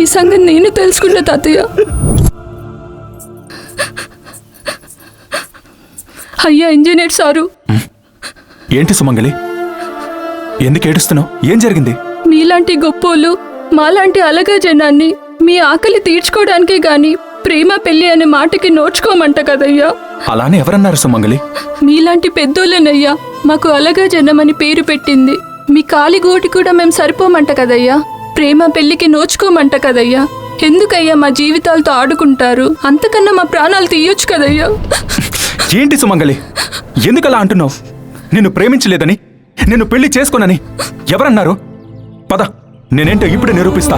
ఈ సంగతి నేను తెలుసుకున్నా తాతయ్య. అయ్యా ఇంజనీర్ సారు. ఏంటి సుమంగలి, ఎందుకు ఏడుస్తున్నావు? ఏం జరిగింది? మీలాంటి గొప్పోళ్ళు మాలాంటి అలగా జనాన్ని మీ ఆకలి తీర్చుకోవడానికే గాని ప్రేమ పెళ్లి అనే మాటకి నోచుకోమంట కదయ్యా. అలానే ఎవరన్నారు సుమంగలి? మీలాంటి పెద్దోళ్ళనయ్యా మాకు అలగా జనమని పేరు పెట్టింది. మీ కాలి గోటి కూడా మేము సరిపోమంట కదయ్యా. ప్రేమ పెళ్లికి నోచుకోమంట కదయ్యా. ఎందుకయ్యా మా జీవితాలతో ఆడుకుంటారు? అంతకన్నా మా ప్రాణాలు తీయొచ్చు కదయ్యా. ఏంటి సుమంగలి, ఎందుకలా అంటున్నావు? నిన్ను ప్రేమించలేదని, నిన్ను పెళ్లి చేసుకోనని ఎవరన్నారు? పద, నేనేంటో ఇప్పుడే నిరూపిస్తా.